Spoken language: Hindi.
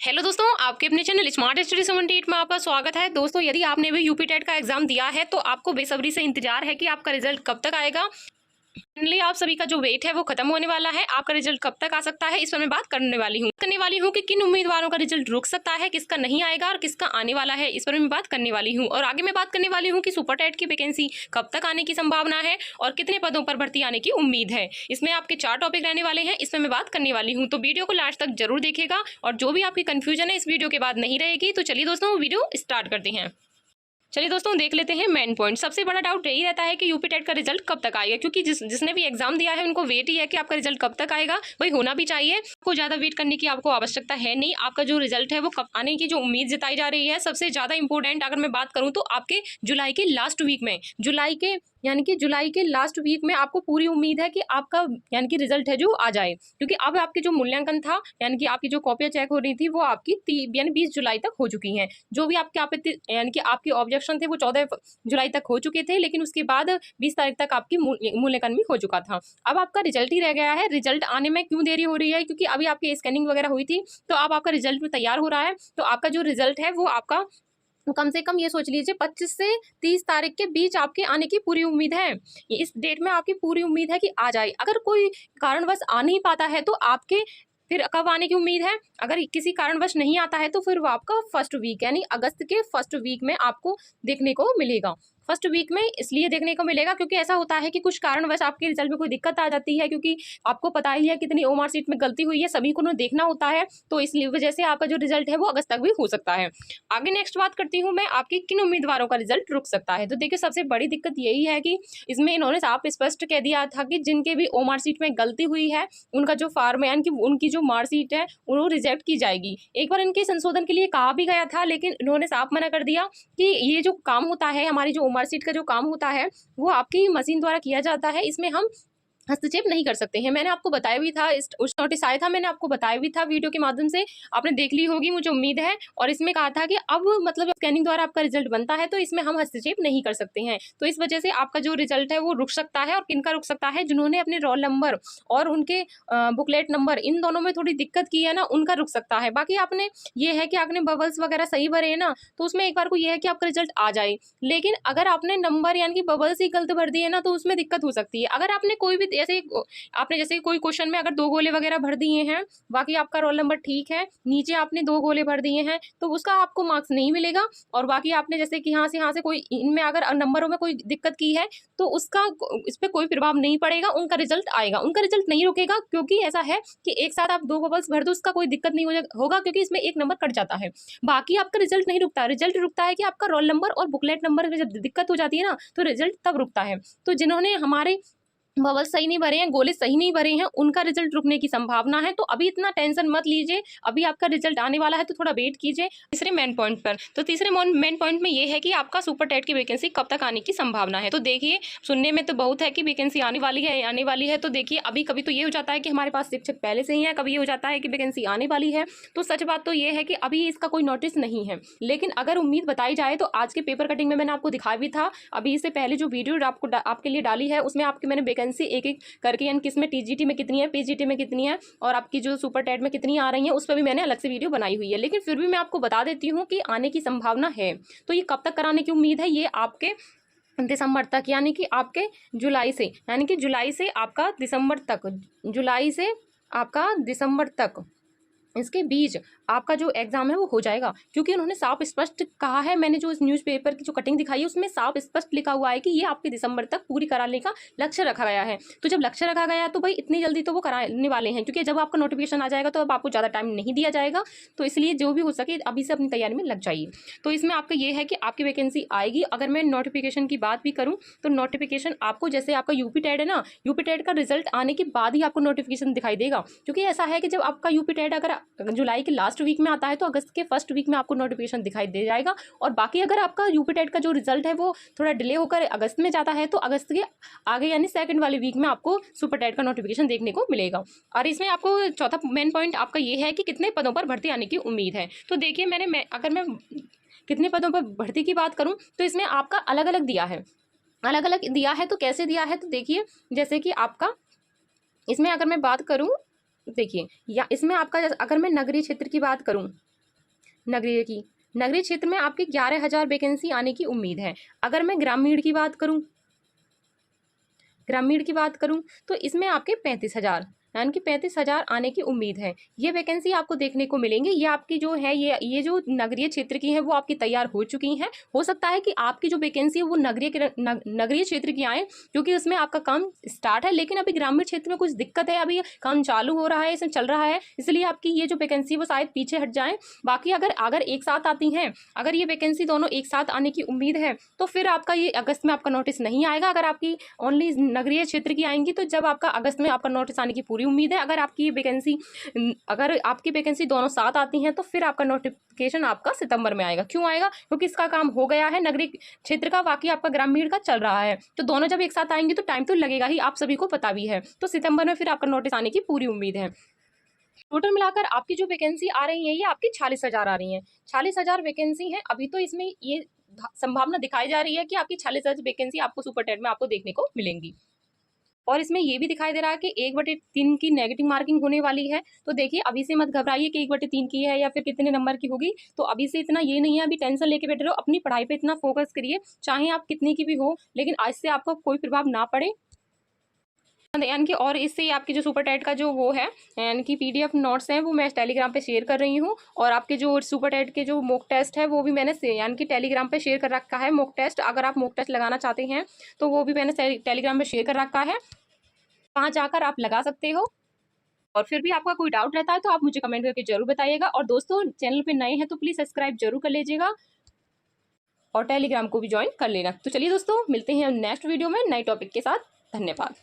हेलो दोस्तों, आपके अपने चैनल स्मार्ट स्टडी 78 में आपका स्वागत है। दोस्तों, यदि आपने भी यूपी टेट का एग्जाम दिया है तो आपको बेसब्री से इंतजार है कि आपका रिजल्ट कब तक आएगा। फाइनली आप सभी का जो वेट है वो खत्म होने वाला है। आपका रिजल्ट कब तक आ सकता है, इस पर मैं बात करने वाली हूँ कि किन उम्मीदवारों का रिजल्ट रुक सकता है, किसका नहीं आएगा और किसका आने वाला है, इस पर मैं बात करने वाली हूँ। और आगे मैं बात करने वाली हूँ कि सुपर टेट की वैकेंसी कब तक आने की संभावना है और कितने पदों पर भर्ती आने की उम्मीद है। इसमें आपके 4 टॉपिक रहने वाले हैं, इसमें मैं बात करने वाली हूँ। तो वीडियो को लास्ट तक जरूर देखिएगा और जो भी आपकी कंफ्यूजन है इस वीडियो के बाद नहीं रहेगी। तो चलिए दोस्तों, वीडियो स्टार्ट करते हैं। चलिए दोस्तों, देख लेते हैं मेन पॉइंट। सबसे बड़ा डाउट यही रहता है कि यूपी टेट का रिजल्ट कब तक आएगा, क्योंकि जिसने भी एग्जाम दिया है उनको वेट ही है कि आपका रिजल्ट कब तक आएगा। वही होना भी चाहिए, आपको ज़्यादा वेट करने की आपको आवश्यकता है नहीं। आपका जो रिजल्ट है वो कब आने की जो उम्मीद जताई जा रही है, सबसे ज़्यादा इंपॉर्टेंट अगर मैं बात करूँ तो आपके जुलाई के लास्ट वीक में, जुलाई के लास्ट वीक में आपको पूरी उम्मीद है कि आपका रिजल्ट है जो आ जाए। क्योंकि अब आपके जो मूल्यांकन था, आपकी जो कॉपियाँ चेक हो रही थी वो आपकी 20 जुलाई तक हो चुकी हैं। जो भी आपके आपत्ति आपके ऑब्जेक्शन थे वो 14 जुलाई तक हो चुके थे, लेकिन उसके बाद 20 तारीख तक आपकी मूल्यांकन भी हो चुका था। अब आपका रिजल्ट ही रह गया है। रिजल्ट आने में क्यों देरी हो रही है, क्योंकि अभी आपकी स्कैनिंग वगैरह हुई थी, तो अब आपका रिजल्ट भी तैयार हो रहा है। तो आपका जो रिजल्ट है वो आपका कम से कम ये सोच लीजिए 25 से 30 तारीख के बीच आपके आने की पूरी उम्मीद है। इस डेट में आपकी पूरी उम्मीद है कि आ जाए। अगर कोई कारणवश आ नहीं पाता है तो आपके फिर कब आने की उम्मीद है, अगर किसी कारणवश नहीं आता है तो फिर वो आपका फर्स्ट वीक अगस्त के फर्स्ट वीक में आपको देखने को मिलेगा। फर्स्ट वीक में इसलिए देखने को मिलेगा क्योंकि ऐसा होता है कि कुछ कारणवश आपके रिजल्ट में कोई दिक्कत आ जाती है, क्योंकि आपको पता ही है कितनी ओमार सीट में गलती हुई है, सभी को देखना होता है। तो इसलिए वजह से आपका जो रिजल्ट है वो अगस्त तक भी हो सकता है। आगे नेक्स्ट बात करती हूँ मैं, आपकी किन उम्मीदवारों का रिजल्ट रुक सकता है। तो देखिए, सबसे बड़ी दिक्कत यही है कि इसमें इन्होंने साफ स्पष्ट कह दिया था कि जिनके भी ओमार सीट में गलती हुई है उनका जो फार्म है उनकी जो मार्कशीट है वो रिजेक्ट की जाएगी। एक बार इनके संशोधन के लिए कहा भी गया था, लेकिन इन्होंने साफ मना कर दिया कि ये जो काम होता है, हमारी जो मार्कशीट का जो काम होता है वो आपकी मशीन द्वारा किया जाता है, इसमें हम हस्तक्षेप नहीं कर सकते हैं। मैंने आपको बताया भी था, उस नोटिस आया था, मैंने आपको बताया भी था वीडियो के माध्यम से, आपने देख ली होगी मुझे उम्मीद है। और इसमें कहा था कि अब मतलब स्कैनिंग द्वारा आपका रिजल्ट बनता है तो इसमें हम हस्तक्षेप नहीं कर सकते हैं। तो इस वजह से आपका जो रिजल्ट है वो रुक सकता है। और किनका रुक सकता है, जिन्होंने अपने रोल नंबर और उनके बुकलेट नंबर इन दोनों में थोड़ी दिक्कत की है ना, उनका रुक सकता है। बाकी आपने ये है कि आपने बबल्स वगैरह सही भरे है ना, तो उसमें एक बार को ये है कि आपका रिजल्ट आ जाए। लेकिन अगर आपने नंबर बबल्स ही गलत भर दिए ना तो उसमें दिक्कत हो सकती है। अगर आपने कोई भी ऐसे आपने जैसे कोई क्वेश्चन में अगर 2 गोले वगैरह भर दिए हैं, बाकी आपका रोल नंबर ठीक है, नीचे आपने 2 गोले भर दिए हैं, तो उसका आपको मार्क्स नहीं मिलेगा। और बाकी आपने जैसे कि यहाँ से कोई इनमें अगर नंबरों में कोई दिक्कत की है तो उसका इस पर कोई प्रभाव नहीं पड़ेगा, उनका रिजल्ट आएगा, उनका रिजल्ट नहीं रुकेगा। क्योंकि ऐसा है कि एक साथ आप 2 बबल्स भर दो, उसका कोई दिक्कत नहीं होगा, क्योंकि इसमें एक नंबर कट जाता है। बाकी आपका रिजल्ट नहीं रुकता। रिजल्ट रुकता है कि आपका रोल नंबर और बुकलेट नंबर में जब दिक्कत हो जाती है ना, तो रिजल्ट तब रुकता है। तो जिन्होंने हमारे बबल सही नहीं भरे हैं, गोले सही नहीं भरे हैं, उनका रिजल्ट रुकने की संभावना है। तो अभी इतना टेंशन मत लीजिए, अभी आपका रिजल्ट आने वाला है तो थोड़ा वेट कीजिए। तीसरे मेन पॉइंट पर, तो तीसरे मेन पॉइंट में ये है कि आपका सुपर टेट की वैकेंसी कब तक आने की संभावना है। तो देखिए, सुनने में तो बहुत है कि वैकेंसी आने वाली है। तो देखिए, अभी कभी तो ये हो जाता है कि हमारे पास शिक्षक पहले से ही है, कभी ये हो जाता है कि वैकेंसी आने वाली है। तो सच बात तो ये है कि अभी इसका कोई नोटिस नहीं है, लेकिन अगर उम्मीद बताई जाए तो आज के पेपर कटिंग में मैंने आपको दिखाया भी था। अभी इससे पहले जो वीडियो आपके लिए डाली है उसमें आपके मैंने वैकेंसी एक एक करके किसमें टीजीटी में कितनी है, पीजीटी में कितनी है और आपकी जो सुपर टेट में कितनी आ रही है, उस पर भी मैंने अलग से वीडियो बनाई हुई है। लेकिन फिर भी मैं आपको बता देती हूँ कि आने की संभावना है। तो ये कब तक कराने की उम्मीद है, ये आपके दिसंबर तक, जुलाई से आपका दिसंबर तक इसके बीच आपका जो एग्जाम है वो हो जाएगा। क्योंकि उन्होंने साफ स्पष्ट कहा है, मैंने जो इस न्यूज़पेपर की जो कटिंग दिखाई है उसमें साफ स्पष्ट लिखा हुआ है कि ये आपके दिसंबर तक पूरी कराने का लक्ष्य रखा गया है। तो जब लक्ष्य रखा गया तो भाई इतनी जल्दी तो वो कराने वाले हैं, क्योंकि जब आपका नोटिफिकेशन आ जाएगा तो अब आपको ज़्यादा टाइम नहीं दिया जाएगा। तो इसलिए जो भी हो सके अभी से अपनी तैयारी में लग जाइए। तो इसमें आपका ये है कि आपकी वैकेंसी आएगी। अगर मैं नोटिफिकेशन की बात भी करूँ तो नोटिफिकेशन आपको, जैसे आपका यूपी टेट है ना, यूपी टेट का रिजल्ट आने के बाद ही आपको नोटिफिकेशन दिखाई देगा। क्योंकि ऐसा है कि जब आपका यूपी टेट अगर जुलाई के लास्ट वीक में आता है तो अगस्त के फर्स्ट वीक में आपको नोटिफिकेशन दिखाई दे जाएगा। और बाकी अगर आपका यूपी टेट का जो रिजल्ट है वो थोड़ा डिले होकर अगस्त में जाता है तो अगस्त के आगे सेकंड वाले वीक में आपको सुपर टेट का नोटिफिकेशन देखने को मिलेगा। और इसमें आपको चौथा मेन पॉइंट आपका ये है कि कितने पदों पर भर्ती आने की उम्मीद है। तो देखिए, अगर मैं कितने पदों पर भर्ती की बात करूँ तो इसमें आपका अलग अलग दिया है। तो कैसे दिया है, तो देखिए, जैसे कि आपका इसमें अगर मैं बात करूँ, देखिए, या इसमें आपका अगर मैं नगरीय क्षेत्र की बात करूं नगरीय की, नगरीय क्षेत्र में आपकी 11,000 वैकेंसी आने की उम्मीद है। अगर मैं ग्रामीण की बात करूं तो इसमें आपके 35,000 यानी कि 35,000 आने की उम्मीद है। ये वैकेंसी आपको देखने को मिलेंगी। ये आपकी जो है ये जो नगरीय क्षेत्र की है वो आपकी तैयार हो चुकी हैं। हो सकता है कि आपकी जो वैकेंसी है वो नगरीय क्षेत्र की आए, क्योंकि उसमें आपका काम स्टार्ट है। लेकिन अभी ग्रामीण क्षेत्र में कुछ दिक्कत है, अभी काम चालू हो रहा है, इसमें चल रहा है, इसलिए आपकी ये जो वैकेंसी वो शायद पीछे हट जाए। बाकी अगर एक साथ आती हैं, अगर ये वैकेंसी दोनों एक साथ आने की उम्मीद है तो फिर आपका ये अगस्त में आपका नोटिस नहीं आएगा। अगर आपकी ओनली नगरीय क्षेत्र की आएंगी तो जब आपका अगस्त में आपका नोटिस आने की पूरी उम्मीद है। अगर आपकी वैकेंसी दोनों साथ आती हैं तो फिर आपका नोटिफिकेशन आपका सितंबर में आएगा। क्यों आएगा? क्योंकि इसका काम हो गया है नगरीय क्षेत्र का, बाकी आपका ग्रामीण का चल रहा है। तो दोनों जब एक साथ आएंगे तो टाइम तो लगेगा ही, आप सभी को पता भी है। तो सितंबर में फिर आपका नोटिस आने की पूरी उम्मीद है। टोटल मिलाकर आपकी जो वैकेंसी आ रही है ये आपकी 46,000 आ रही है। 46,000 वैकेंसी है अभी। तो इसमें ये संभावना दिखाई जा रही है कि आपकी 46,000 वैकेंसी आपको सुपर टेट में आपको देखने को मिलेंगी। और इसमें ये भी दिखाई दे रहा है कि 1/3 की नेगेटिव मार्किंग होने वाली है। तो देखिए अभी से मत घबराइए कि 1/3 की है या फिर कितने नंबर की होगी। तो अभी से इतना ये नहीं है, अभी टेंशन लेके बैठे रहो, अपनी पढ़ाई पे इतना फोकस करिए, चाहे आप कितनी की भी हो, लेकिन आज से आपको कोई प्रभाव ना पड़े। यानी कि और इससे आपकी जो सुपर टेट का जो वो है यानी कि PDF नोट्स हैं वो मैं टेलीग्राम पे शेयर कर रही हूँ। और आपके जो सुपर टेट के जो मॉक टेस्ट है वो भी मैंने यानी कि टेलीग्राम पे शेयर कर रखा है। मॉक टेस्ट अगर आप मॉक टेस्ट लगाना चाहते हैं तो वो भी मैंने टेलीग्राम पे शेयर कर रखा है, वहाँ जाकर आप लगा सकते हो। और फिर भी आपका कोई डाउट रहता है तो आप मुझे कमेंट करके जरूर बताइएगा। और दोस्तों चैनल पे नए हैं तो प्लीज़ सब्सक्राइब जरूर कर लीजिएगा और टेलीग्राम को भी ज्वाइन कर लेना। तो चलिए दोस्तों मिलते हैं नेक्स्ट वीडियो में नए टॉपिक के साथ। धन्यवाद।